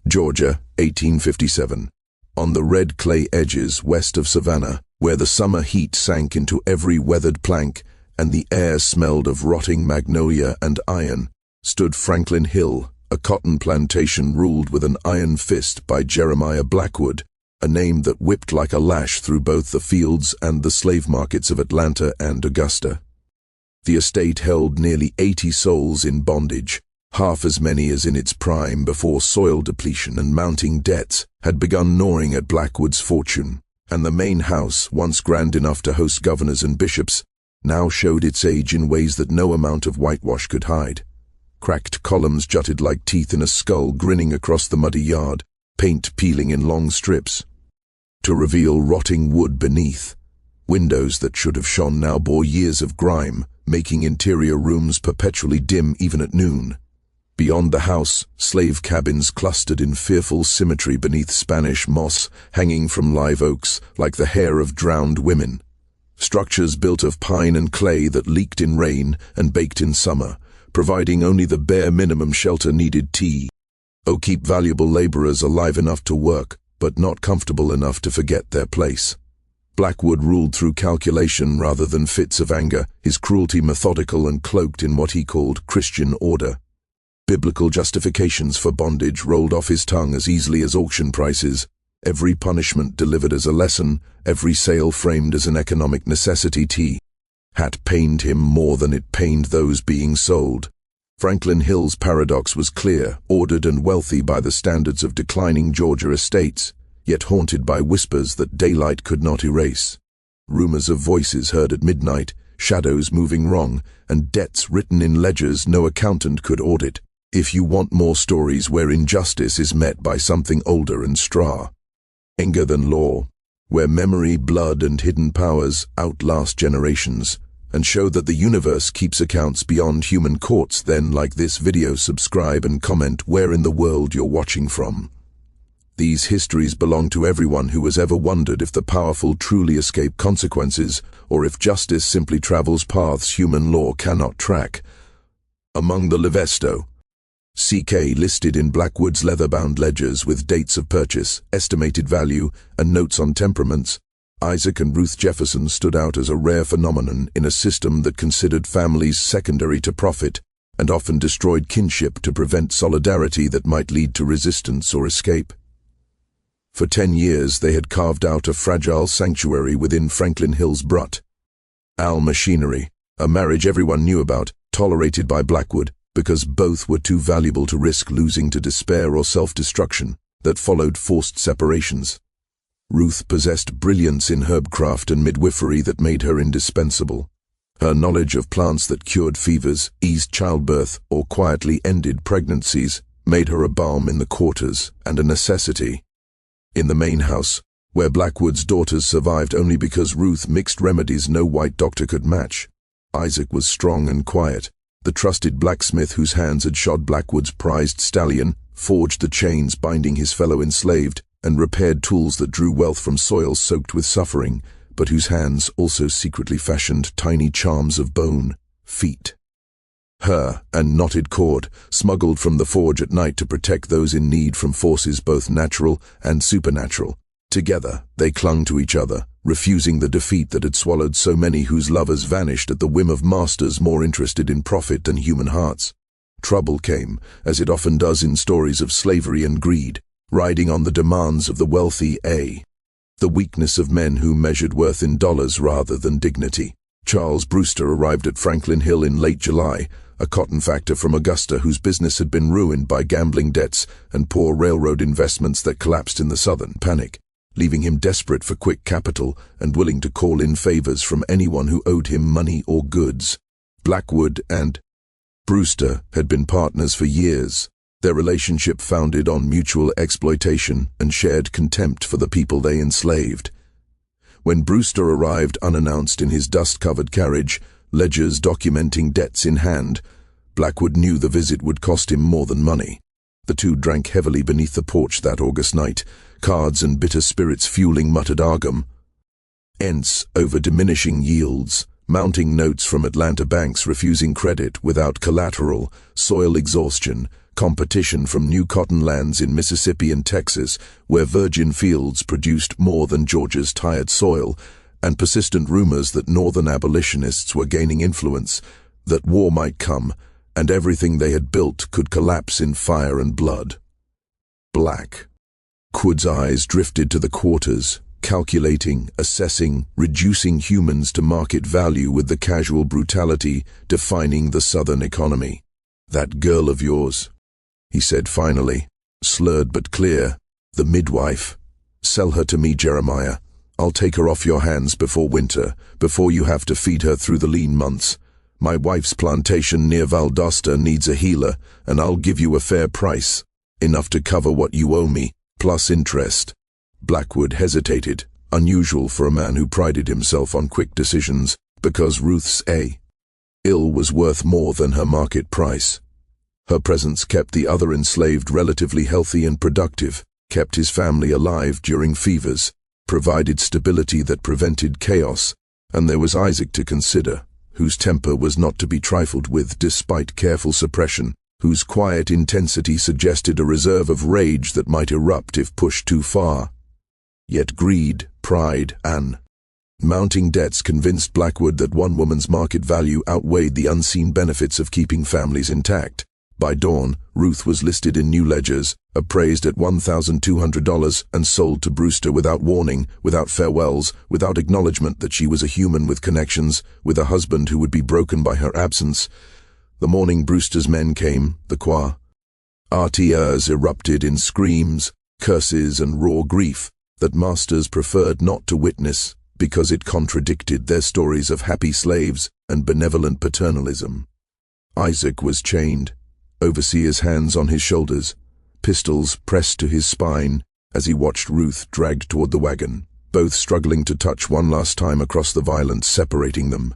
Georgia, 1857. On the red clay edges west of Savannah, where the summer heat sank into every weathered plank and the air smelled of rotting magnolia and iron, stood Franklin Hill, a cotton plantation ruled with an iron fist by Jeremiah Blackwood, a name that whipped like a lash through both the fields and the slave markets of Atlanta and Augusta. The estate held nearly 80 souls in bondage, half as many as in its prime before soil depletion and mounting debts had begun gnawing at Blackwood's fortune, and the main house, once grand enough to host governors and bishops, now showed its age in ways that no amount of whitewash could hide. Cracked columns jutted like teeth in a skull grinning across the muddy yard, paint peeling in long strips, to reveal rotting wood beneath. Windows that should have shone now bore years of grime, making interior rooms perpetually dim even at noon. Beyond the house, slave cabins clustered in fearful symmetry beneath Spanish moss hanging from live oaks like the hair of drowned women. Structures built of pine and clay that leaked in rain and baked in summer, providing only the bare minimum shelter needed. Keep valuable laborers alive enough to work, but not comfortable enough to forget their place. Blackwood ruled through calculation rather than fits of anger, his cruelty methodical and cloaked in what he called Christian order. Biblical justifications for bondage rolled off his tongue as easily as auction prices, every punishment delivered as a lesson, every sale framed as an economic necessity. Had pained him more than it pained those being sold. Franklin Hill's paradox was clear, ordered and wealthy by the standards of declining Georgia estates, yet haunted by whispers that daylight could not erase. Rumors of voices heard at midnight, shadows moving wrong, and debts written in ledgers no accountant could audit. If you want more stories where injustice is met by something older and stronger than law, where memory, blood, and hidden powers outlast generations, and show that the universe keeps accounts beyond human courts, then like this video, subscribe and comment where in the world you're watching from. These histories belong to everyone who has ever wondered if the powerful truly escape consequences, or if justice simply travels paths human law cannot track. Among the Livesto, CK listed in Blackwood's leather-bound ledgers with dates of purchase, estimated value, and notes on temperaments, Isaac and Ruth Jefferson stood out as a rare phenomenon in a system that considered families secondary to profit and often destroyed kinship to prevent solidarity that might lead to resistance or escape. For 10 years they had carved out a fragile sanctuary within Franklin Hill's Brut. Al Machinery, a marriage everyone knew about, tolerated by Blackwood, because both were too valuable to risk losing to despair or self-destruction that followed forced separations. Ruth possessed brilliance in herbcraft and midwifery that made her indispensable. Her knowledge of plants that cured fevers, eased childbirth, or quietly ended pregnancies made her a balm in the quarters and a necessity. In the main house, where Blackwood's daughters survived only because Ruth mixed remedies no white doctor could match, Isaac was strong and quiet. The trusted blacksmith whose hands had shod Blackwood's prized stallion, forged the chains binding his fellow enslaved, and repaired tools that drew wealth from soil soaked with suffering, but whose hands also secretly fashioned tiny charms of bone, feet. Her and knotted cord, smuggled from the forge at night to protect those in need from forces both natural and supernatural. Together, they clung to each other, refusing the defeat that had swallowed so many whose lovers vanished at the whim of masters more interested in profit than human hearts. Trouble came, as it often does in stories of slavery and greed, riding on the demands of the wealthy. The weakness of men who measured worth in dollars rather than dignity. Charles Brewster arrived at Franklin Hill in late July, a cotton factor from Augusta whose business had been ruined by gambling debts and poor railroad investments that collapsed in the Southern Panic, leaving him desperate for quick capital and willing to call in favors from anyone who owed him money or goods. Blackwood and Brewster had been partners for years, their relationship founded on mutual exploitation and shared contempt for the people they enslaved. When Brewster arrived unannounced in his dust-covered carriage, ledgers documenting debts in hand, Blackwood knew the visit would cost him more than money. The two drank heavily beneath the porch that August night, cards and bitter spirits fueling muttered argum. Ents over diminishing yields, mounting notes from Atlanta banks refusing credit without collateral, soil exhaustion, competition from new cotton lands in Mississippi and Texas, where virgin fields produced more than Georgia's tired soil, and persistent rumors that northern abolitionists were gaining influence, that war might come, and everything they had built could collapse in fire and blood. Black. Quood's eyes drifted to the quarters, calculating, assessing, reducing humans to market value with the casual brutality defining the southern economy. "That girl of yours," he said finally, slurred but clear, "the midwife. Sell her to me, Jeremiah. I'll take her off your hands before winter, before you have to feed her through the lean months. My wife's plantation near Valdosta needs a healer, and I'll give you a fair price, enough to cover what you owe me, plus interest." Blackwood hesitated, unusual for a man who prided himself on quick decisions, because Ruth's ill was worth more than her market price. Her presence kept the other enslaved relatively healthy and productive, kept his family alive during fevers, provided stability that prevented chaos, and there was Isaac to consider, whose temper was not to be trifled with despite careful suppression, whose quiet intensity suggested a reserve of rage that might erupt if pushed too far. Yet greed, pride, and mounting debts convinced Blackwood that one woman's market value outweighed the unseen benefits of keeping families intact. By dawn, Ruth was listed in new ledgers, appraised at $1,200 and sold to Brewster without warning, without farewells, without acknowledgement that she was a human with connections, with a husband who would be broken by her absence. The morning Brewster's men came, the Qua. RTers erupted in screams, curses, and raw grief that masters preferred not to witness because it contradicted their stories of happy slaves and benevolent paternalism. Isaac was chained, overseer's hands on his shoulders, pistols pressed to his spine as he watched Ruth dragged toward the wagon, both struggling to touch one last time across the violence separating them.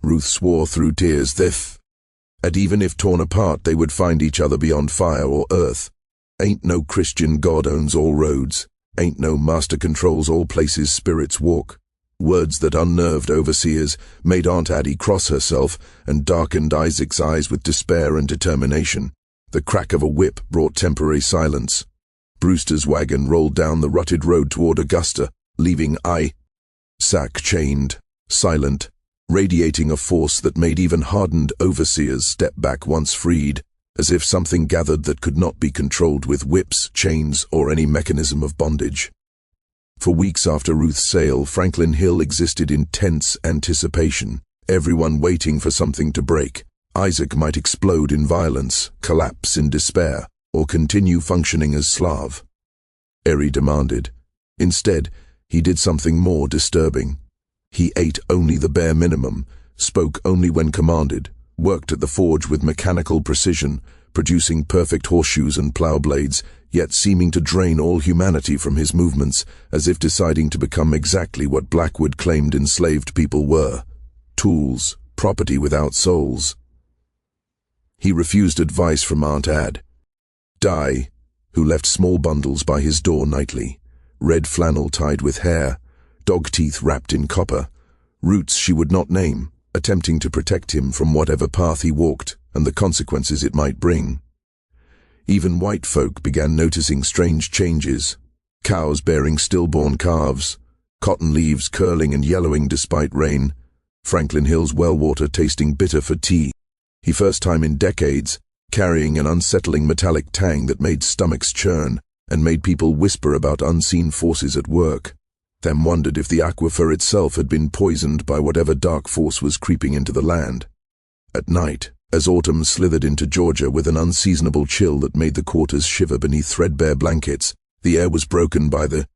Ruth swore through tears that even if torn apart they would find each other beyond fire or earth. "Ain't no Christian God owns all roads. Ain't no master controls all places spirits walk." Words that unnerved overseers, made Aunt Addie cross herself, and darkened Isaac's eyes with despair and determination. The crack of a whip brought temporary silence. Brewster's wagon rolled down the rutted road toward Augusta, leaving Isaac chained, silent, radiating a force that made even hardened overseers step back once freed, as if something gathered that could not be controlled with whips, chains, or any mechanism of bondage. For weeks after Ruth's sale, Franklin Hill existed in tense anticipation, everyone waiting for something to break. Isaac might explode in violence, collapse in despair, or continue functioning as Slav. Eerie demanded. Instead, he did something more disturbing. He ate only the bare minimum, spoke only when commanded, worked at the forge with mechanical precision, producing perfect horseshoes and plow blades, yet seeming to drain all humanity from his movements, as if deciding to become exactly what Blackwood claimed enslaved people were: tools, property without souls. He refused advice from Aunt Di, who left small bundles by his door nightly, red flannel tied with hair, dog teeth wrapped in copper, roots she would not name, attempting to protect him from whatever path he walked and the consequences it might bring. Even white folk began noticing strange changes: cows bearing stillborn calves, cotton leaves curling and yellowing despite rain, Franklin Hill's well water tasting bitter for tea, he first time in decades, carrying an unsettling metallic tang that made stomachs churn and made people whisper about unseen forces at work, then wondered if the aquifer itself had been poisoned by whatever dark force was creeping into the land. At night, as autumn slithered into Georgia with an unseasonable chill that made the quarters shiver beneath threadbare blankets, the air was broken by the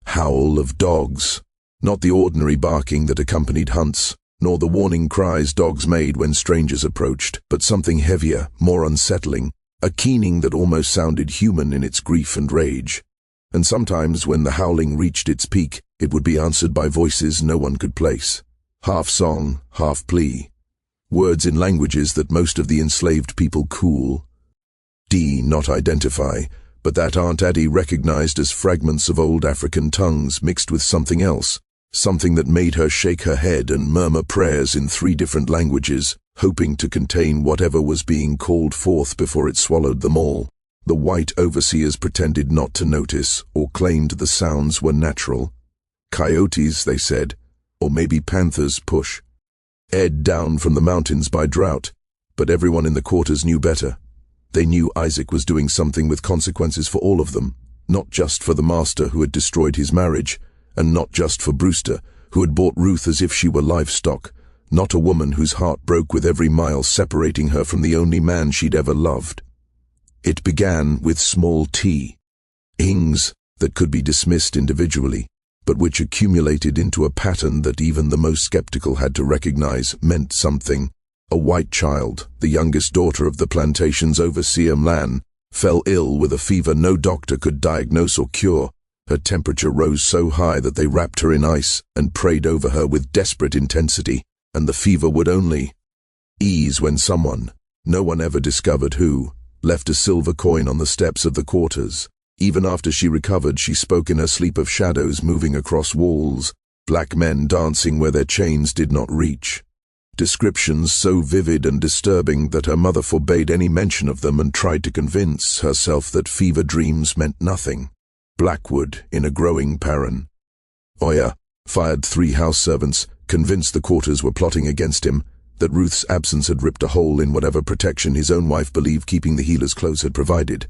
howl of dogs, not the ordinary barking that accompanied hunts, nor the warning cries dogs made when strangers approached, but something heavier, more unsettling, a keening that almost sounded human in its grief and rage. And sometimes when the howling reached its peak, it would be answered by voices no one could place, half song, half plea, words in languages that most of the enslaved people not identify, but that Aunt Addie recognized as fragments of old African tongues mixed with something else, something that made her shake her head and murmur prayers in 3 different languages, hoping to contain whatever was being called forth before it swallowed them all. The white overseers pretended not to notice or claimed the sounds were natural. Coyotes, they said, or maybe panthers, push. Ed down from the mountains by drought, but everyone in the quarters knew better. They knew Isaac was doing something with consequences for all of them, not just for the master who had destroyed his marriage, and not just for Brewster, who had bought Ruth as if she were livestock, not a woman whose heart broke with every mile separating her from the only man she'd ever loved. It began with small things that could be dismissed individually, but which accumulated into a pattern that even the most skeptical had to recognize meant something. A white child, the youngest daughter of the plantation's overseer Lan, fell ill with a fever no doctor could diagnose or cure. Her temperature rose so high that they wrapped her in ice and prayed over her with desperate intensity, and the fever would only ease when someone, no one ever discovered who, left a silver coin on the steps of the quarters. Even after she recovered, she spoke in her sleep of shadows moving across walls, black men dancing where their chains did not reach. Descriptions so vivid and disturbing that her mother forbade any mention of them and tried to convince herself that fever dreams meant nothing. Blackwood, in a growing paran. Oya fired 3 house servants, convinced the quarters were plotting against him, that Ruth's absence had ripped a hole in whatever protection his own wife believed keeping the healers close had provided.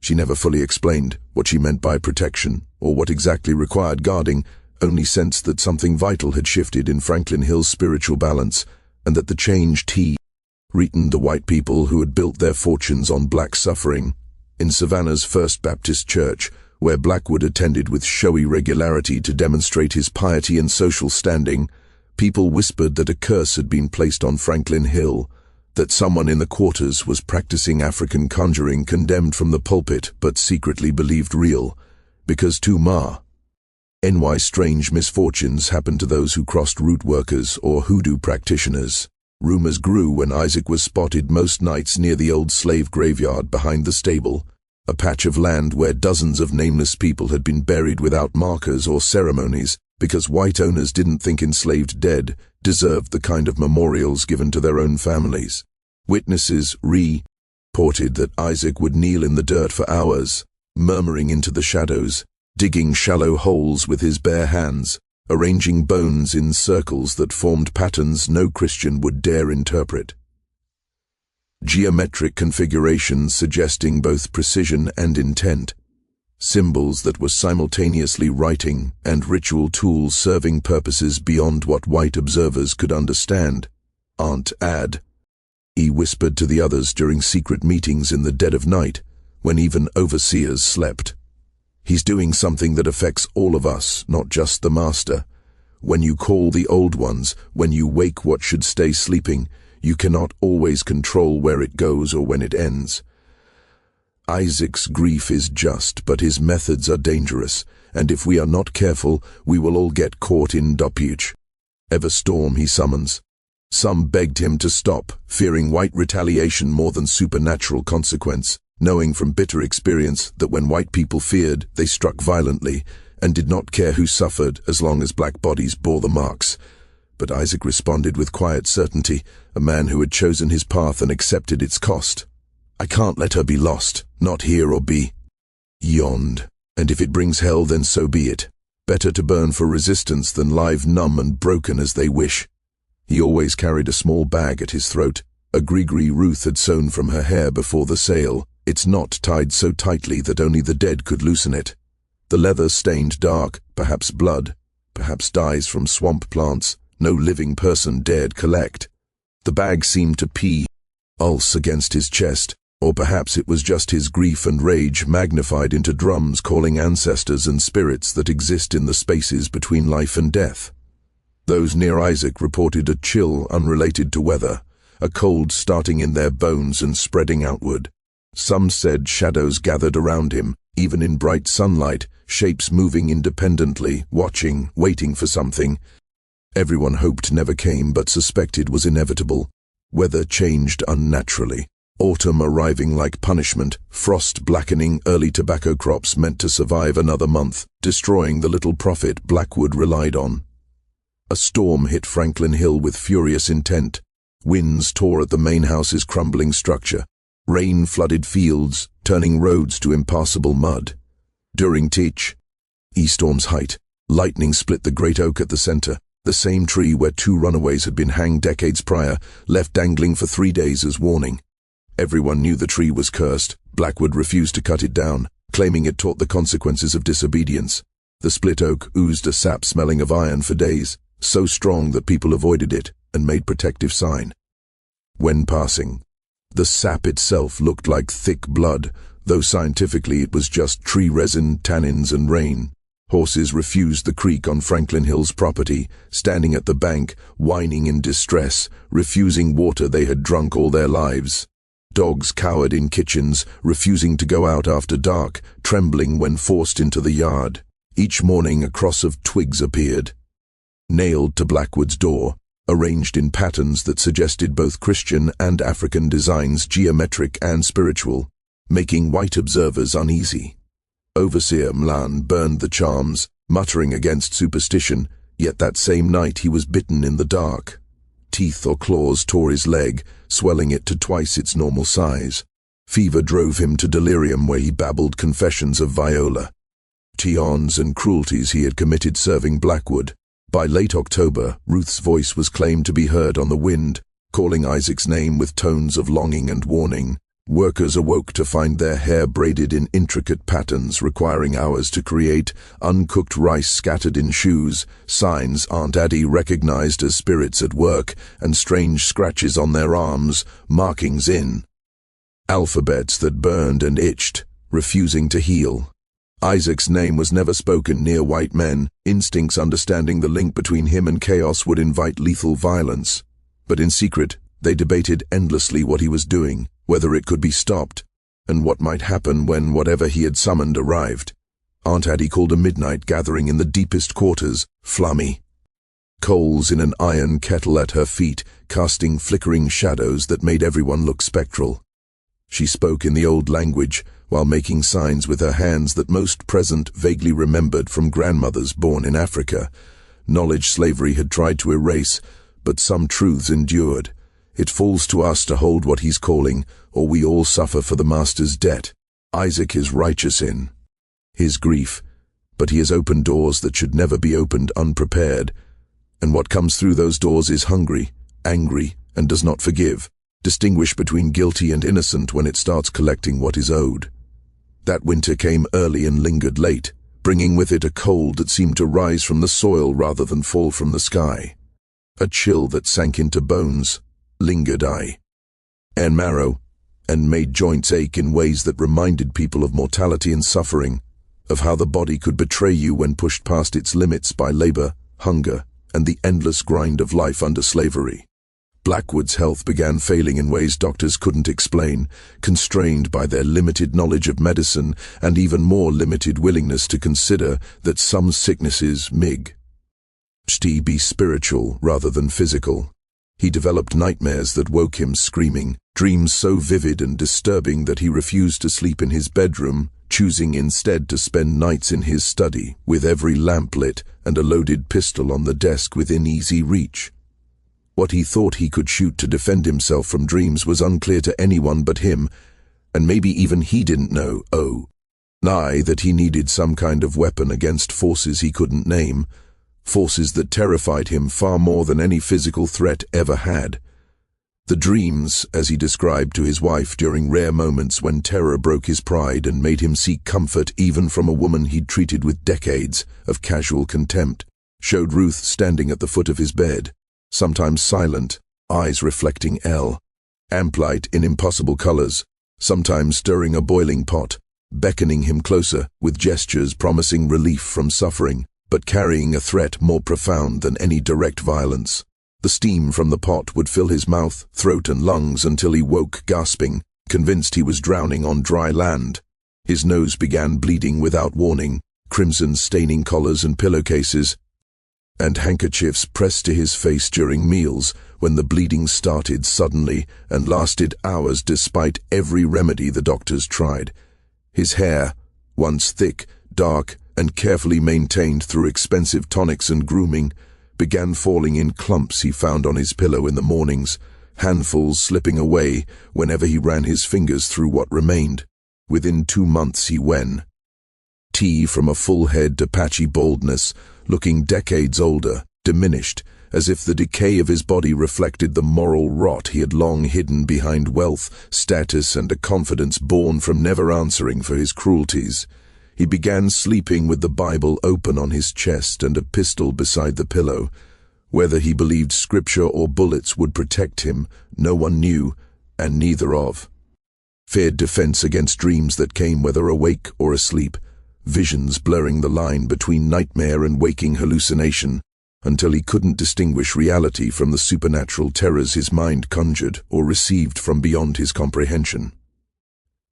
She never fully explained what she meant by protection, or what exactly required guarding, only sensed that something vital had shifted in Franklin Hill's spiritual balance, and that the change threatened the white people who had built their fortunes on black suffering. In Savannah's First Baptist Church, where Blackwood attended with showy regularity to demonstrate his piety and social standing, people whispered that a curse had been placed on Franklin Hill, that someone in the quarters was practicing African conjuring condemned from the pulpit but secretly believed real, because NY strange misfortunes happened to those who crossed root workers or hoodoo practitioners. Rumors grew when Isaac was spotted most nights near the old slave graveyard behind the stable, a patch of land where dozens of nameless people had been buried without markers or ceremonies because white owners didn't think enslaved dead deserved the kind of memorials given to their own families. Witnesses reported that Isaac would kneel in the dirt for hours, murmuring into the shadows, digging shallow holes with his bare hands, arranging bones in circles that formed patterns no Christian would dare interpret. Geometric configurations suggesting both precision and intent, symbols that were simultaneously writing and ritual tools serving purposes beyond what white observers could understand. He whispered to the others during secret meetings in the dead of night, when even overseers slept. He's doing something that affects all of us, not just the master. When you call the old ones, when you wake what should stay sleeping, you cannot always control where it goes or when it ends. Isaac's grief is just, but his methods are dangerous, and if we are not careful, we will all get caught in doppage. Ever storm he summons. Some begged him to stop, fearing white retaliation more than supernatural consequence, knowing from bitter experience that when white people feared, they struck violently, and did not care who suffered as long as black bodies bore the marks. But Isaac responded with quiet certainty, a man who had chosen his path and accepted its cost. I can't let her be lost, not here or beyond. And if it brings hell, then so be it. Better to burn for resistance than live numb and broken as they wish. He always carried a small bag at his throat, a gree-gree Ruth had sewn from her hair before the sale, its knot tied so tightly that only the dead could loosen it. The leather stained dark, perhaps blood, perhaps dyes from swamp plants, no living person dared collect. The bag seemed to pulse against his chest, or perhaps it was just his grief and rage magnified into drums calling ancestors and spirits that exist in the spaces between life and death. Those near Isaac reported a chill unrelated to weather, a cold starting in their bones and spreading outward. Some said shadows gathered around him, even in bright sunlight, shapes moving independently, watching, waiting for something. Everyone hoped never came but suspected was inevitable. Weather changed unnaturally. Autumn arriving like punishment, frost blackening early tobacco crops meant to survive another month, destroying the little profit Blackwood relied on. A storm hit Franklin Hill with furious intent. Winds tore at the main house's crumbling structure. Rain flooded fields, turning roads to impassable mud. During Teach, E-storm's height, lightning split the great oak at the center, the same tree where 2 runaways had been hanged decades prior, left dangling for 3 days as warning. Everyone knew the tree was cursed. Blackwood refused to cut it down, claiming it taught the consequences of disobedience. The split oak oozed a sap smelling of iron for days, so strong that people avoided it and made protective sign. When passing, the sap itself looked like thick blood, though scientifically it was just tree resin, tannins, and rain. Horses refused the creek on Franklin Hill's property, standing at the bank, whining in distress, refusing water they had drunk all their lives. Dogs cowered in kitchens, refusing to go out after dark, trembling when forced into the yard. Each morning a cross of twigs appeared, nailed to Blackwood's door, arranged in patterns that suggested both Christian and African designs, geometric and spiritual, making white observers uneasy. Overseer Mlan burned the charms, muttering against superstition, yet that same night he was bitten in the dark. Teeth or claws tore his leg, swelling it to twice its normal size. Fever drove him to delirium where he babbled confessions of Viola, tions and cruelties he had committed serving Blackwood. By late October, Ruth's voice was claimed to be heard on the wind, calling Isaac's name with tones of longing and warning. Workers awoke to find their hair braided in intricate patterns requiring hours to create, uncooked rice scattered in shoes, signs Aunt Addie recognized as spirits at work, and strange scratches on their arms, markings in alphabets that burned and itched, refusing to heal. Isaac's name was never spoken near white men, instincts understanding the link between him and chaos would invite lethal violence. But in secret, they debated endlessly what he was doing, whether it could be stopped, and what might happen when whatever he had summoned arrived. Aunt Addie called a midnight gathering in the deepest quarters, Flummy. Coals in an iron kettle at her feet, casting flickering shadows that made everyone look spectral. She spoke in the old language, while making signs with her hands that most present vaguely remembered from grandmothers born in Africa. Knowledge slavery had tried to erase, but some truths endured. It falls to us to hold what he's calling, or we all suffer for the master's debt. Isaac is righteous in his grief, but he has opened doors that should never be opened unprepared. And what comes through those doors is hungry, angry, and does not forgive. Distinguish between guilty and innocent when it starts collecting what is owed. That winter came early and lingered late, bringing with it a cold that seemed to rise from the soil rather than fall from the sky. A chill that sank into bones, lingered and marrow, and made joints ache in ways that reminded people of mortality and suffering, of how the body could betray you when pushed past its limits by labor, hunger, and the endless grind of life under slavery. Blackwood's health began failing in ways doctors couldn't explain, constrained by their limited knowledge of medicine and even more limited willingness to consider that some sicknesses be spiritual rather than physical. He developed nightmares that woke him screaming, dreams so vivid and disturbing that he refused to sleep in his bedroom, choosing instead to spend nights in his study, with every lamp lit and a loaded pistol on the desk within easy reach. What he thought he could shoot to defend himself from dreams was unclear to anyone but him, and maybe even he didn't know, that he needed some kind of weapon against forces he couldn't name, forces that terrified him far more than any physical threat ever had. The dreams, as he described to his wife during rare moments when terror broke his pride and made him seek comfort even from a woman he'd treated with decades of casual contempt, showed Ruth standing at the foot of his bed, sometimes silent, eyes reflecting amplight in impossible colors, sometimes stirring a boiling pot, beckoning him closer with gestures promising relief from suffering, but carrying a threat more profound than any direct violence. The steam from the pot would fill his mouth, throat, and lungs until he woke gasping, convinced he was drowning on dry land. His nose began bleeding without warning, crimson staining collars and pillowcases, and handkerchiefs pressed to his face during meals when the bleeding started suddenly and lasted hours despite every remedy the doctors tried. His hair, once thick, dark, and carefully maintained through expensive tonics and grooming, began falling in clumps he found on his pillow in the mornings, handfuls slipping away whenever he ran his fingers through what remained. Within 2 months he went. From a full head to patchy baldness, looking decades older, diminished, as if the decay of his body reflected the moral rot he had long hidden behind wealth, status, and a confidence born from never answering for his cruelties. He began sleeping with the Bible open on his chest and a pistol beside the pillow. Whether he believed scripture or bullets would protect him, no one knew, and neither of. Feared defense against dreams that came whether awake or asleep, visions blurring the line between nightmare and waking hallucination, until he couldn't distinguish reality from the supernatural terrors his mind conjured or received from beyond his comprehension.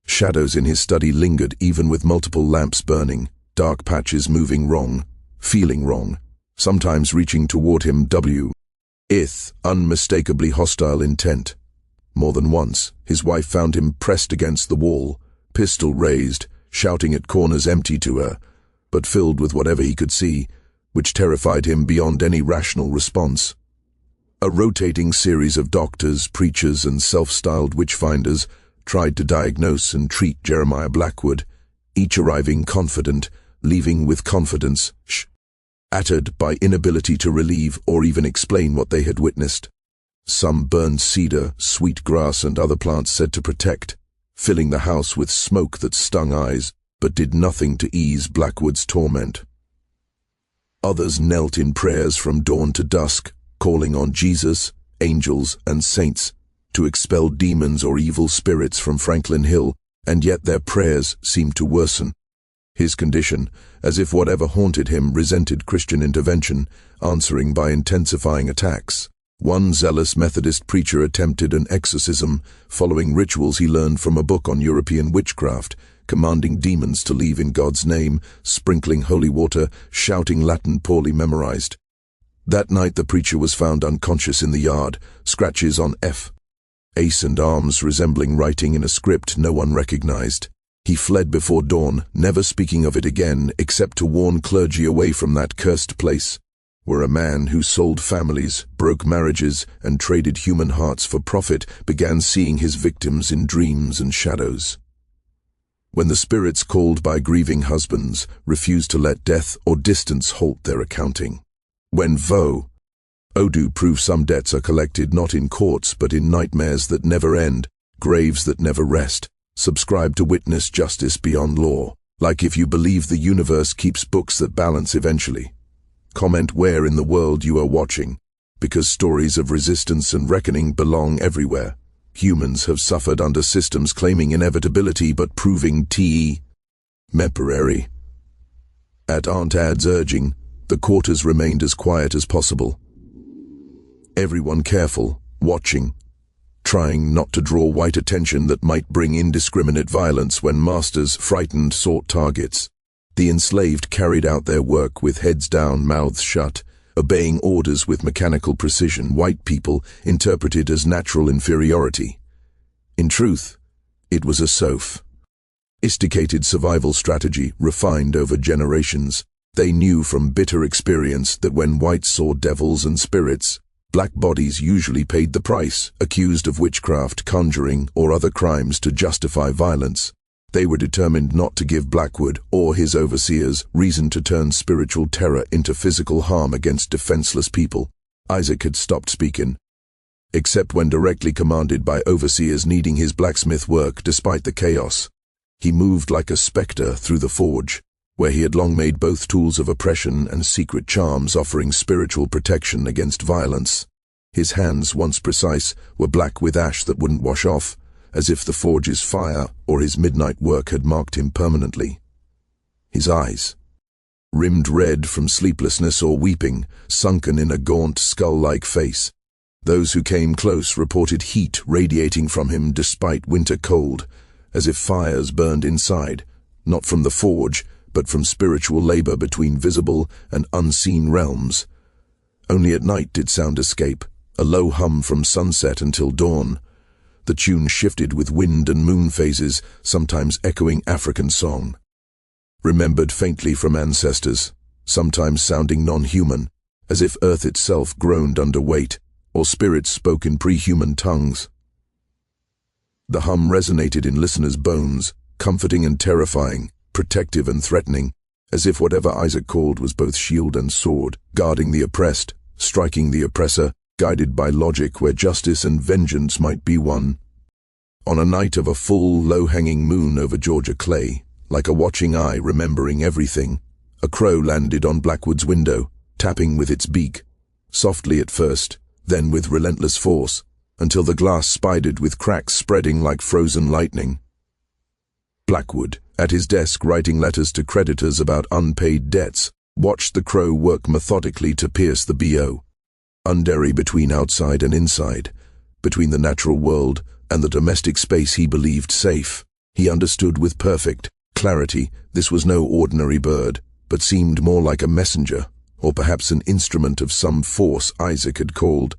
Shadows in his study lingered even with multiple lamps burning, dark patches moving wrong, feeling wrong, sometimes reaching toward him with unmistakably hostile intent. More than once, his wife found him pressed against the wall, pistol raised, shouting at corners empty to her, but filled with whatever he could see, which terrified him beyond any rational response. A rotating series of doctors, preachers, and self-styled witch-finders tried to diagnose and treat Jeremiah Blackwood, each arriving confident, leaving with confidence, shattered by inability to relieve or even explain what they had witnessed. Some burned cedar, sweet grass, and other plants said to protect, filling the house with smoke that stung eyes, but did nothing to ease Blackwood's torment. Others knelt in prayers from dawn to dusk, calling on Jesus, angels, and saints to expel demons or evil spirits from Franklin Hill, and yet their prayers seemed to worsen his condition, as if whatever haunted him resented Christian intervention, answering by intensifying attacks. One zealous Methodist preacher attempted an exorcism, following rituals he learned from a book on European witchcraft, commanding demons to leave in God's name, sprinkling holy water, shouting Latin poorly memorized. That night the preacher was found unconscious in the yard, scratches on face and arms resembling writing in a script no one recognized. He fled before dawn, never speaking of it again except to warn clergy away from that cursed place, where a man who sold families, broke marriages, and traded human hearts for profit began seeing his victims in dreams and shadows. When the spirits called by grieving husbands refused to let death or distance halt their accounting. When Voodoo proved some debts are collected not in courts but in nightmares that never end, graves that never rest, subscribe to witness justice beyond law, like if you believe the universe keeps books that balance eventually. Comment where in the world you are watching, because stories of resistance and reckoning belong everywhere. Humans have suffered under systems claiming inevitability but proving temporary. At Aunt Ad's urging, the quarters remained as quiet as possible. Everyone careful, watching, trying not to draw white attention that might bring indiscriminate violence when masters, frightened, sought targets. The enslaved carried out their work with heads down, mouths shut, obeying orders with mechanical precision white people interpreted as natural inferiority. In truth, it was a sophisticated survival strategy refined over generations. They knew from bitter experience that when whites saw devils and spirits, black bodies usually paid the price, accused of witchcraft, conjuring, or other crimes to justify violence. They were determined not to give Blackwood or his overseers reason to turn spiritual terror into physical harm against defenseless people. Isaac had stopped speaking, except when directly commanded by overseers needing his blacksmith work despite the chaos. He moved like a spectre through the forge, where he had long made both tools of oppression and secret charms offering spiritual protection against violence. His hands, once precise, were black with ash that wouldn't wash off, as if the forge's fire or his midnight work had marked him permanently. His eyes, rimmed red from sleeplessness or weeping, sunken in a gaunt, skull-like face. Those who came close reported heat radiating from him despite winter cold, as if fires burned inside, not from the forge, but from spiritual labor between visible and unseen realms. Only at night did sound escape, a low hum from sunset until dawn. The tune shifted with wind and moon phases, sometimes echoing African song, remembered faintly from ancestors, sometimes sounding non-human, as if earth itself groaned under weight. or spirits spoke in pre-human tongues. The hum resonated in listeners' bones, comforting and terrifying, protective and threatening, as if whatever Isaac called was both shield and sword, guarding the oppressed, striking the oppressor, guided by logic where justice and vengeance might be won. On a night of a full, low-hanging moon over Georgia Clay, like a watching eye remembering everything, a crow landed on Blackwood's window, tapping with its beak, softly at first, then with relentless force, until the glass spidered with cracks spreading like frozen lightning. Blackwood, at his desk writing letters to creditors about unpaid debts, watched the crow work methodically to pierce the BO. Undery between outside and inside, between the natural world and the domestic space he believed safe. He understood with perfect clarity this was no ordinary bird, but seemed more like a messenger, or perhaps an instrument of some force Isaac had called,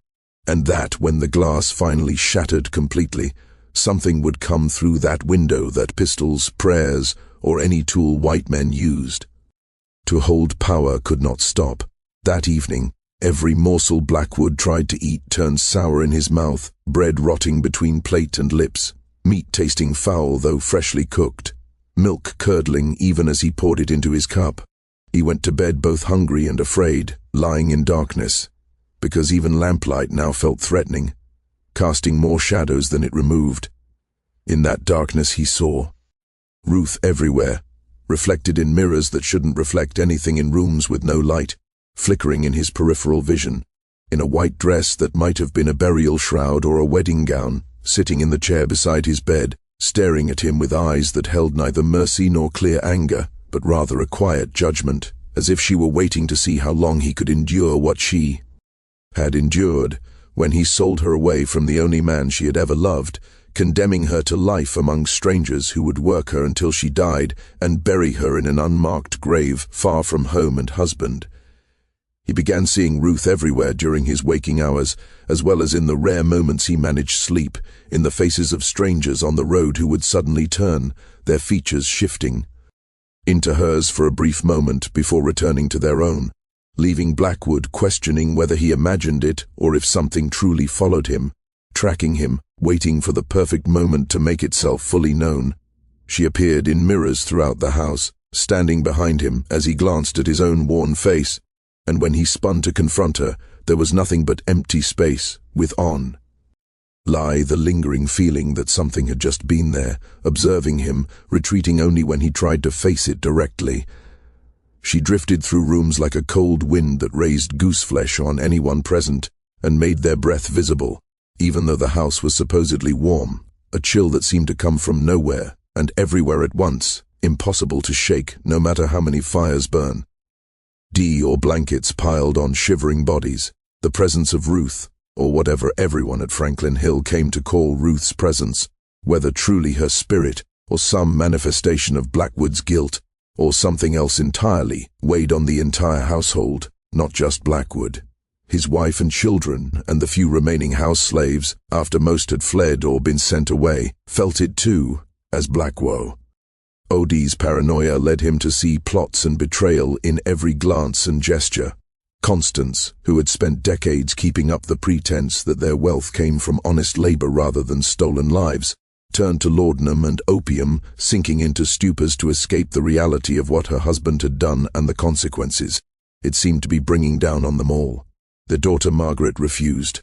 and that when the glass finally shattered completely, something would come through that window that pistols, prayers, or any tool white men used. To hold power could not stop. That evening, every morsel Blackwood tried to eat turned sour in his mouth, bread rotting between plate and lips, meat tasting foul though freshly cooked, milk curdling even as he poured it into his cup. He went to bed both hungry and afraid, lying in darkness, because even lamplight now felt threatening, casting more shadows than it removed. In that darkness he saw Ruth everywhere, reflected in mirrors that shouldn't reflect anything in rooms with no light, flickering in his peripheral vision, in a white dress that might have been a burial shroud or a wedding gown, sitting in the chair beside his bed, staring at him with eyes that held neither mercy nor clear anger, but rather a quiet judgment, as if she were waiting to see how long he could endure what she had endured when he sold her away from the only man she had ever loved, condemning her to life among strangers who would work her until she died and bury her in an unmarked grave far from home and husband. He began seeing Ruth everywhere during his waking hours, as well as in the rare moments he managed sleep, in the faces of strangers on the road who would suddenly turn, their features shifting, into hers for a brief moment before returning to their own, leaving Blackwood questioning whether he imagined it or if something truly followed him, tracking him, waiting for the perfect moment to make itself fully known. She appeared in mirrors throughout the house, standing behind him as he glanced at his own worn face, and when he spun to confront her, there was nothing but empty space, within lie the lingering feeling that something had just been there, observing him, retreating only when he tried to face it directly. She drifted through rooms like a cold wind that raised gooseflesh on anyone present and made their breath visible, even though the house was supposedly warm, a chill that seemed to come from nowhere and everywhere at once, impossible to shake no matter how many fires burn. Or blankets piled on shivering bodies, the presence of Ruth, or whatever everyone at Franklin Hill came to call Ruth's presence, whether truly her spirit or some manifestation of Blackwood's guilt, or something else entirely, weighed on the entire household, not just Blackwood. His wife and children, and the few remaining house slaves, after most had fled or been sent away, felt it too, as Blackwoe. Odie's paranoia led him to see plots and betrayal in every glance and gesture. Constance, who had spent decades keeping up the pretense that their wealth came from honest labor rather than stolen lives, turned to laudanum and opium, sinking into stupors to escape the reality of what her husband had done and the consequences. It seemed to be bringing down on them all. Their daughter Margaret refused.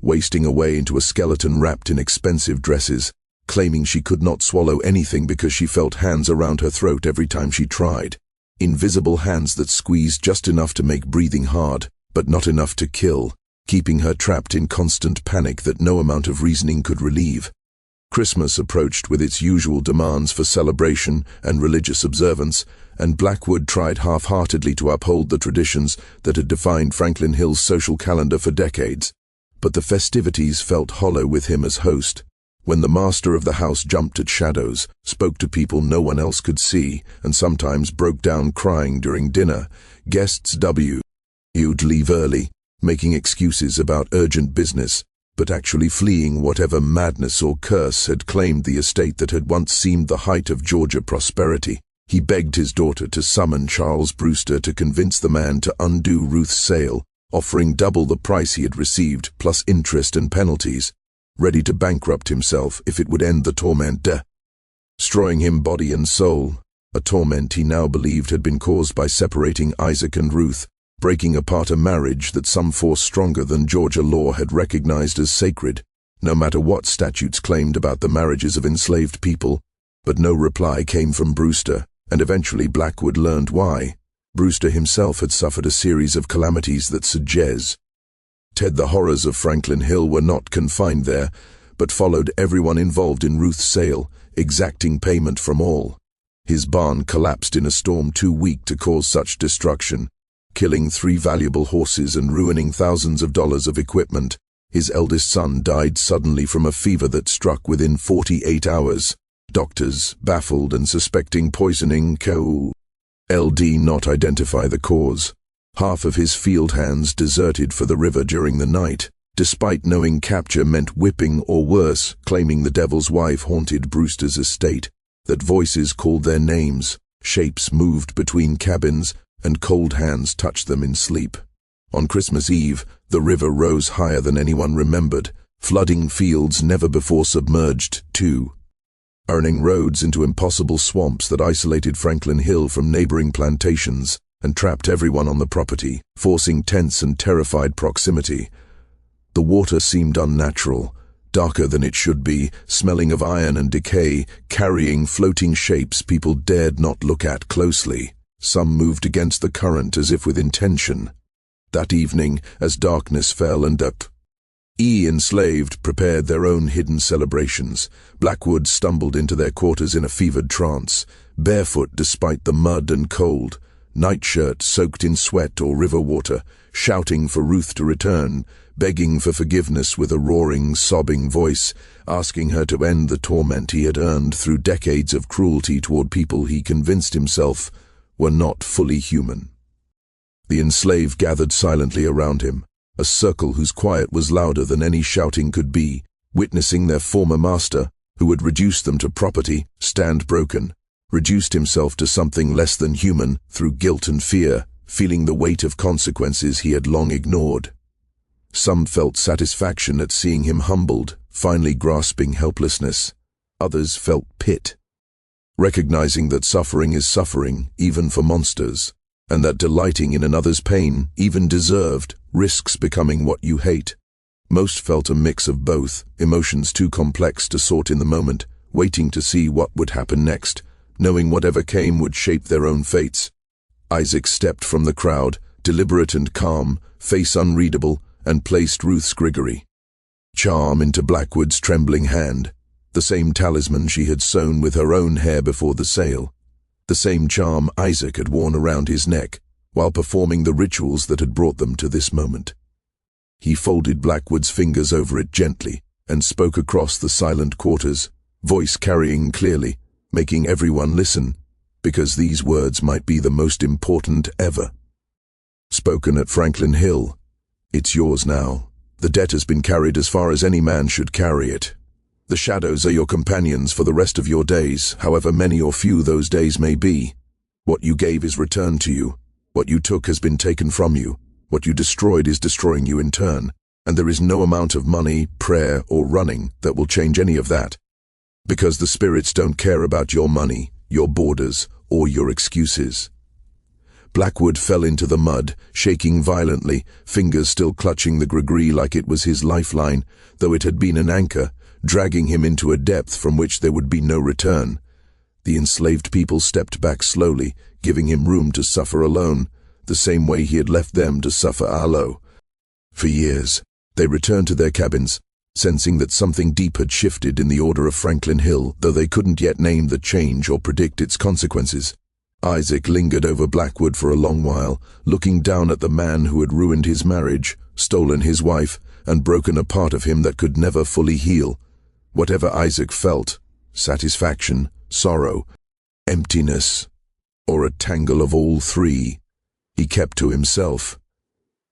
Wasting away into a skeleton wrapped in expensive dresses, claiming she could not swallow anything because she felt hands around her throat every time she tried. Invisible hands that squeezed just enough to make breathing hard, but not enough to kill, keeping her trapped in constant panic that no amount of reasoning could relieve. Christmas approached with its usual demands for celebration and religious observance, and Blackwood tried half-heartedly to uphold the traditions that had defined Franklin Hill's social calendar for decades. But the festivities felt hollow with him as host. When the master of the house jumped at shadows, spoke to people no one else could see, and sometimes broke down crying during dinner, guests would leave early, making excuses about urgent business, but actually fleeing whatever madness or curse had claimed the estate that had once seemed the height of Georgia prosperity. He begged his daughter to summon Charles Brewster to convince the man to undo Ruth's sale, offering double the price he had received, plus interest and penalties, ready to bankrupt himself if it would end the torment, destroying him body and soul, a torment he now believed had been caused by separating Isaac and Ruth, breaking apart a marriage that some force stronger than Georgia law had recognized as sacred, no matter what statutes claimed about the marriages of enslaved people. But no reply came from Brewster, and eventually Blackwood learned why. Brewster himself had suffered a series of calamities that suggest the horrors of Franklin Hill were not confined there, but followed everyone involved in Ruth's sale, exacting payment from all. His barn collapsed in a storm too weak to cause such destruction, killing 3 valuable horses and ruining thousands of dollars of equipment. His eldest son died suddenly from a fever that struck within 48 hours. Doctors, baffled and suspecting poisoning, LD not identify the cause. Half of his field hands deserted for the river during the night, despite knowing capture meant whipping or worse, claiming the devil's wife haunted Brewster's estate, that voices called their names, shapes moved between cabins, and cold hands touched them in sleep. On Christmas Eve, the river rose higher than anyone remembered, flooding fields never before submerged, too, turning roads into impossible swamps that isolated Franklin Hill from neighboring plantations and trapped everyone on the property, forcing tense and terrified proximity. The water seemed unnatural, darker than it should be, smelling of iron and decay, carrying floating shapes people dared not look at closely. Some moved against the current as if with intention. That evening, as darkness fell and enslaved prepared their own hidden celebrations, Blackwood stumbled into their quarters in a fevered trance, barefoot despite the mud and cold, nightshirt soaked in sweat or river water, shouting for Ruth to return, begging for forgiveness with a roaring, sobbing voice, asking her to end the torment he had earned through decades of cruelty toward people he convinced himself were not fully human. The enslaved gathered silently around him, a circle whose quiet was louder than any shouting could be, witnessing their former master, who had reduced them to property, stand broken, reduced himself to something less than human through guilt and fear, feeling the weight of consequences he had long ignored. Some felt satisfaction at seeing him humbled, finally grasping helplessness. Others felt pity, recognizing that suffering is suffering, even for monsters, and that delighting in another's pain, even deserved, risks becoming what you hate. Most felt a mix of both, emotions too complex to sort in the moment, waiting to see what would happen next, knowing whatever came would shape their own fates. Isaac stepped from the crowd, deliberate and calm, face unreadable, and placed Ruth's Grigory charm into Blackwood's trembling hand, the same talisman she had sewn with her own hair before the sale, the same charm Isaac had worn around his neck while performing the rituals that had brought them to this moment. He folded Blackwood's fingers over it gently and spoke across the silent quarters, voice carrying clearly, making everyone listen, because these words might be the most important ever. Spoken at Franklin Hill, "It's yours now. The debt has been carried as far as any man should carry it. The shadows are your companions for the rest of your days, however many or few those days may be. What you gave is returned to you. What you took has been taken from you. What you destroyed is destroying you in turn, and there is no amount of money, prayer, or running that will change any of that. Because the spirits don't care about your money, your borders, or your excuses." Blackwood fell into the mud, shaking violently, fingers still clutching the Grigory like it was his lifeline, though it had been an anchor, dragging him into a depth from which there would be no return. The enslaved people stepped back slowly, giving him room to suffer alone, the same way he had left them to suffer alone. For years, they returned to their cabins, sensing that something deep had shifted in the order of Franklin Hill, though they couldn't yet name the change or predict its consequences. Isaac lingered over Blackwood for a long while, looking down at the man who had ruined his marriage, stolen his wife, and broken a part of him that could never fully heal. Whatever Isaac felt, satisfaction, sorrow, emptiness, or a tangle of all three, he kept to himself.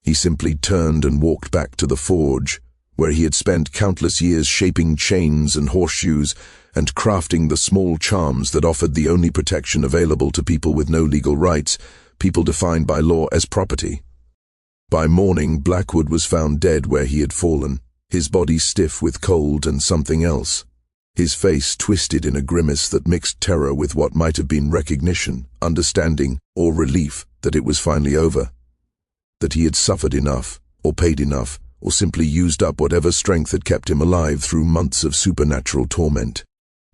He simply turned and walked back to the forge, where he had spent countless years shaping chains and horseshoes and crafting the small charms that offered the only protection available to people with no legal rights, people defined by law as property. By morning, Blackwood was found dead where he had fallen, his body stiff with cold and something else. His face twisted in a grimace that mixed terror with what might have been recognition, understanding, or relief that it was finally over. That he had suffered enough, or paid enough, or simply used up whatever strength had kept him alive through months of supernatural torment.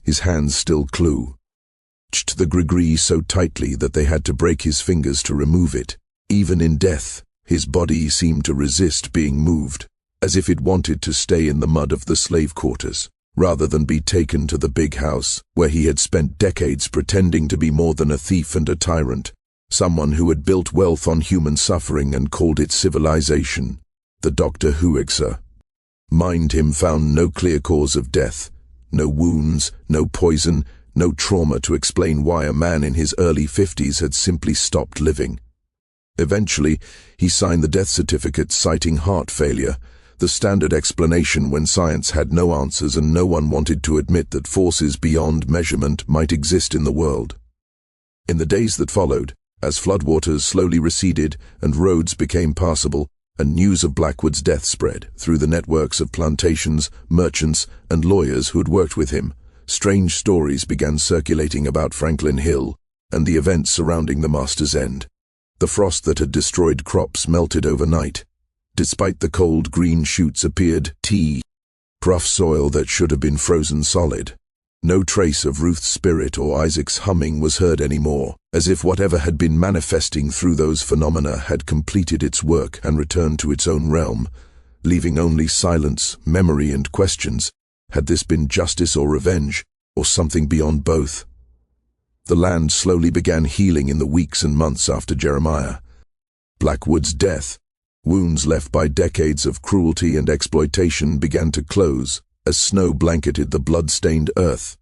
His hands still clutched the gris-gris so tightly that they had to break his fingers to remove it. Even in death, his body seemed to resist being moved, as if it wanted to stay in the mud of the slave quarters, rather than be taken to the big house, where he had spent decades pretending to be more than a thief and a tyrant, someone who had built wealth on human suffering and called it civilization. The Dr. Huixer. Mind him found no clear cause of death, no wounds, no poison, no trauma to explain why a man in his early 50s had simply stopped living. Eventually, he signed the death certificate citing heart failure, the standard explanation when science had no answers and no one wanted to admit that forces beyond measurement might exist in the world. In the days that followed, as floodwaters slowly receded and roads became passable, and news of Blackwood's death spread through the networks of plantations, merchants, and lawyers who had worked with him, strange stories began circulating about Franklin Hill and the events surrounding the Master's End. The frost that had destroyed crops melted overnight. Despite the cold, green shoots appeared rough soil that should have been frozen solid. No trace of Ruth's spirit or Isaac's humming was heard anymore, as if whatever had been manifesting through those phenomena had completed its work and returned to its own realm, leaving only silence, memory, and questions. Had this been justice or revenge, or something beyond both? The land slowly began healing in the weeks and months after Jeremiah Blackwood's death. Wounds left by decades of cruelty and exploitation began to close as snow blanketed the blood-stained earth,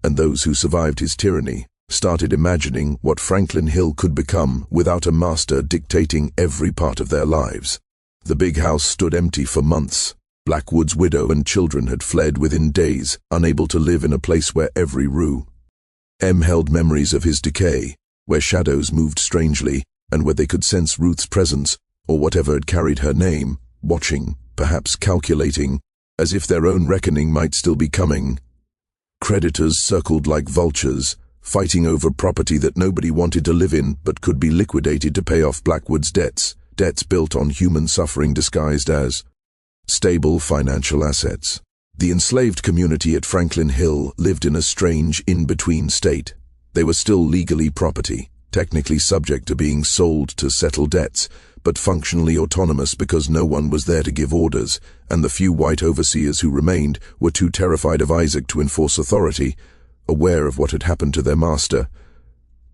and those who survived his tyranny started imagining what Franklin Hill could become without a master dictating every part of their lives. The big house stood empty for months. Blackwood's widow and children had fled within days, unable to live in a place where every room held memories of his decay, where shadows moved strangely, and where they could sense Ruth's presence, or whatever had carried her name, watching, perhaps calculating, as if their own reckoning might still be coming. Creditors circled like vultures, fighting over property that nobody wanted to live in but could be liquidated to pay off Blackwood's debts built on human suffering disguised as stable financial assets. The enslaved community at Franklin Hill lived in a strange in-between state. They were still legally property, technically subject to being sold to settle debts, but functionally autonomous because no one was there to give orders, and the few white overseers who remained were too terrified of Isaac to enforce authority, aware of what had happened to their master.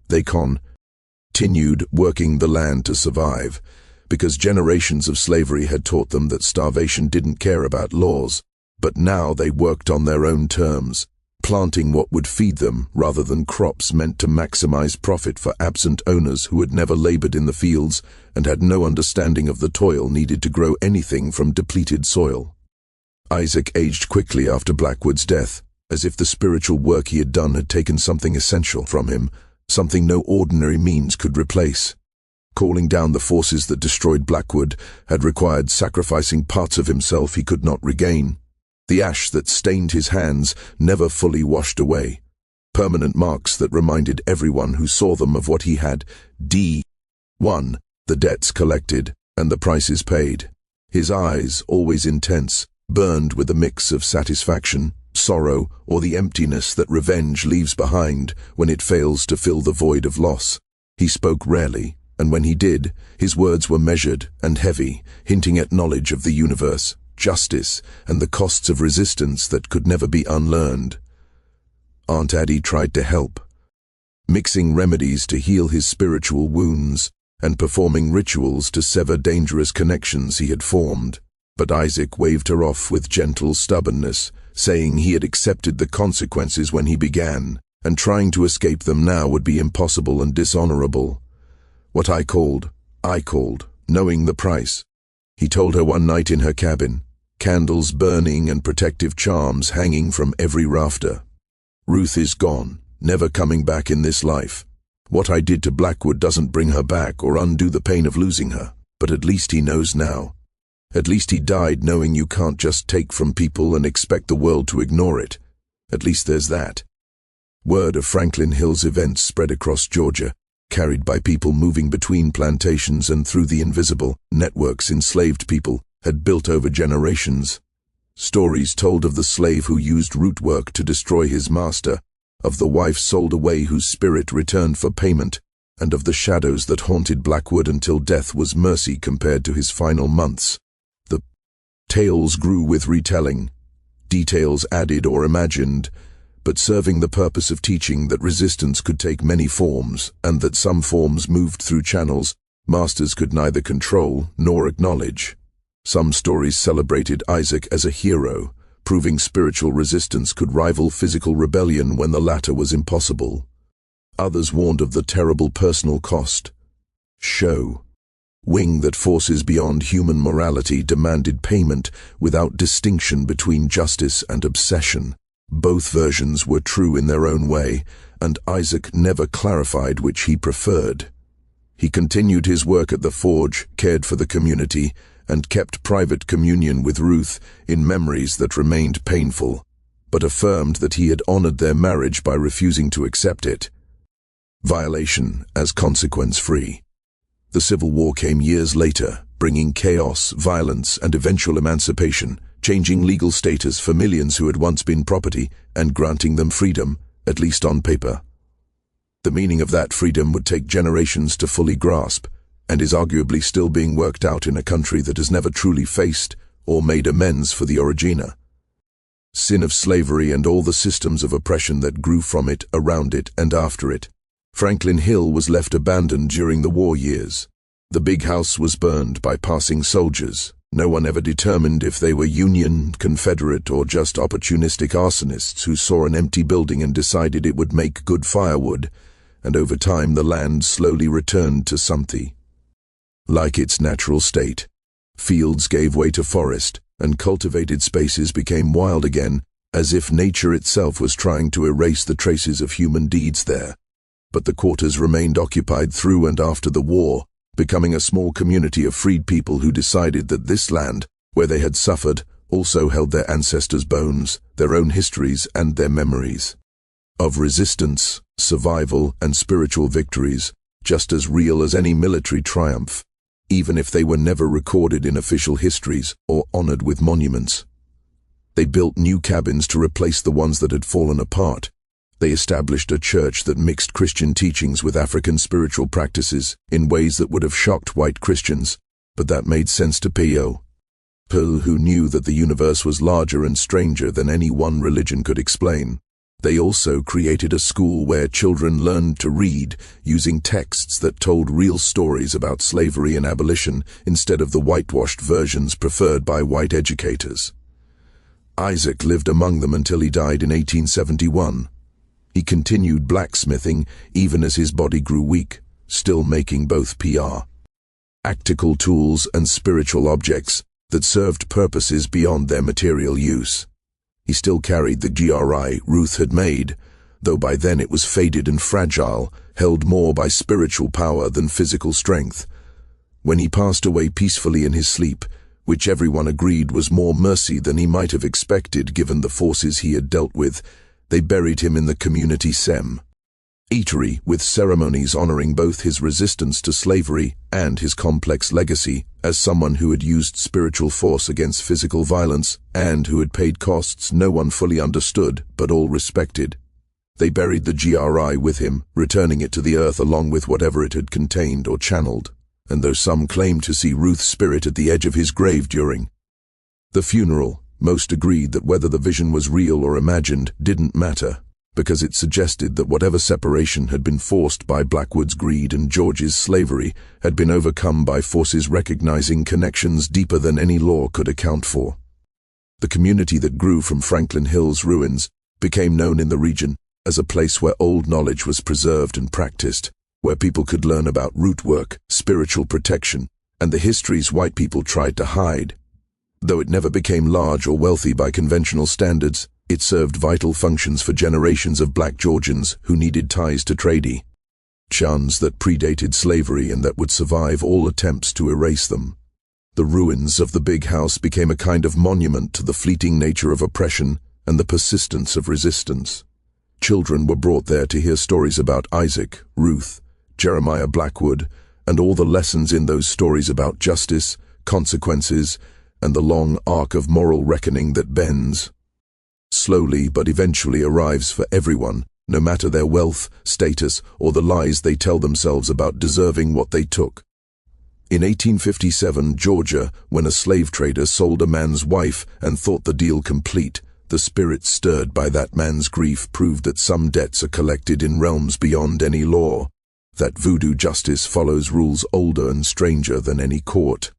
They continued working the land to survive, because generations of slavery had taught them that starvation didn't care about laws. But now they worked on their own terms, planting what would feed them rather than crops meant to maximize profit for absent owners who had never labored in the fields and had no understanding of the toil needed to grow anything from depleted soil. Isaac aged quickly after Blackwood's death, as if the spiritual work he had done had taken something essential from him, something no ordinary means could replace. Calling down the forces that destroyed Blackwood had required sacrificing parts of himself he could not regain. The ash that stained his hands never fully washed away, permanent marks that reminded everyone who saw them of what he had done, the debts collected and the prices paid. His eyes, always intense, burned with a mix of satisfaction, sorrow, or the emptiness that revenge leaves behind when it fails to fill the void of loss. He spoke rarely, and when he did, his words were measured and heavy, hinting at knowledge of the universe, justice, and the costs of resistance that could never be unlearned. Aunt Addie tried to help, mixing remedies to heal his spiritual wounds and performing rituals to sever dangerous connections he had formed. But Isaac waved her off with gentle stubbornness, saying he had accepted the consequences when he began, and trying to escape them now would be impossible and dishonorable. What I called, knowing the price. He told her one night in her cabin, candles burning and protective charms hanging from every rafter. Ruth is gone, never coming back in this life. What I did to Blackwood doesn't bring her back or undo the pain of losing her. But at least he knows now. At least he died knowing you can't just take from people and expect the world to ignore it. At least there's that. Word of Franklin Hill's events spread across Georgia, carried by people moving between plantations and through the invisible networks enslaved people had built over generations. Stories told of the slave who used root work to destroy his master, of the wife sold away whose spirit returned for payment, and of the shadows that haunted Blackwood until death was mercy compared to his final months. The tales grew with retelling, details added or imagined, but serving the purpose of teaching that resistance could take many forms, and that some forms moved through channels masters could neither control nor acknowledge. Some stories celebrated Isaac as a hero, proving spiritual resistance could rival physical rebellion when the latter was impossible. Others warned of the terrible personal cost. Show. Wing that forces beyond human morality demanded payment without distinction between justice and obsession. Both versions were true in their own way, and Isaac never clarified which he preferred. He continued his work at the forge, cared for the community, and kept private communion with Ruth in memories that remained painful, but affirmed that he had honored their marriage by refusing to accept it. Violation as consequence-free. The Civil War came years later, bringing chaos, violence, and eventual emancipation, changing legal status for millions who had once been property and granting them freedom, at least on paper. The meaning of that freedom would take generations to fully grasp, and is arguably still being worked out in a country that has never truly faced or made amends for the origina. Sin of slavery and all the systems of oppression that grew from it, around it, and after it. Franklin Hill was left abandoned during the war years. The big house was burned by passing soldiers. No one ever determined if they were Union, Confederate, or just opportunistic arsonists who saw an empty building and decided it would make good firewood, and over time the land slowly returned to something like its natural state. Fields gave way to forest, and cultivated spaces became wild again, as if nature itself was trying to erase the traces of human deeds there. But the quarters remained occupied through and after the war, becoming a small community of freed people who decided that this land, where they had suffered, also held their ancestors' bones, their own histories, and their memories of resistance, survival, and spiritual victories, just as real as any military triumph, even if they were never recorded in official histories or honored with monuments. They built new cabins to replace the ones that had fallen apart. They established a church that mixed Christian teachings with African spiritual practices in ways that would have shocked white Christians, but that made sense to people who knew that the universe was larger and stranger than any one religion could explain. They also created a school where children learned to read using texts that told real stories about slavery and abolition instead of the whitewashed versions preferred by white educators. Isaac lived among them until he died in 1871. He continued blacksmithing even as his body grew weak, still making both practical tools and spiritual objects that served purposes beyond their material use. He still carried the GRI Ruth had made, though by then it was faded and fragile, held more by spiritual power than physical strength. When he passed away peacefully in his sleep, which everyone agreed was more mercy than he might have expected given the forces he had dealt with, they buried him in the community cemetery, with ceremonies honoring both his resistance to slavery and his complex legacy as someone who had used spiritual force against physical violence and who had paid costs no one fully understood but all respected. They buried the GRI with him, returning it to the earth along with whatever it had contained or channeled, and though some claimed to see Ruth's spirit at the edge of his grave during the funeral, most agreed that whether the vision was real or imagined didn't matter, because it suggested that whatever separation had been forced by Blackwood's greed and George's slavery had been overcome by forces recognizing connections deeper than any law could account for. The community that grew from Franklin Hill's ruins became known in the region as a place where old knowledge was preserved and practiced, where people could learn about root work, spiritual protection, and the histories white people tried to hide. Though it never became large or wealthy by conventional standards, it served vital functions for generations of black Georgians who needed ties to tradie. chants that predated slavery and that would survive all attempts to erase them. The ruins of the big house became a kind of monument to the fleeting nature of oppression and the persistence of resistance. Children were brought there to hear stories about Isaac, Ruth, Jeremiah Blackwood, and all the lessons in those stories about justice, consequences, and the long arc of moral reckoning that bends slowly but eventually arrives for everyone, no matter their wealth, status, or the lies they tell themselves about deserving what they took. In 1857, Georgia, when a slave trader sold a man's wife and thought the deal complete, the spirit stirred by that man's grief proved that some debts are collected in realms beyond any law, that voodoo justice follows rules older and stranger than any court.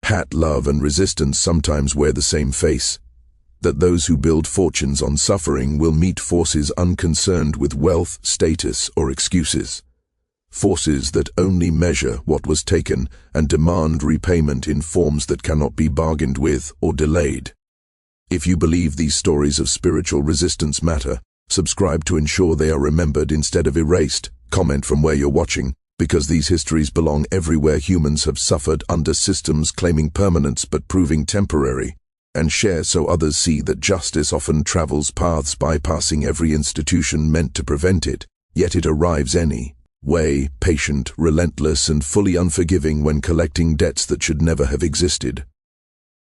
Hat, love, and resistance sometimes wear the same face, that those who build fortunes on suffering will meet forces unconcerned with wealth, status, or excuses. Forces that only measure what was taken and demand repayment in forms that cannot be bargained with or delayed. If you believe these stories of spiritual resistance matter, subscribe to ensure they are remembered instead of erased. Comment from where you're watching, because these histories belong everywhere humans have suffered under systems claiming permanence but proving temporary. And share so others see that justice often travels paths bypassing every institution meant to prevent it, yet it arrives anyway, patient, relentless, and fully unforgiving when collecting debts that should never have existed.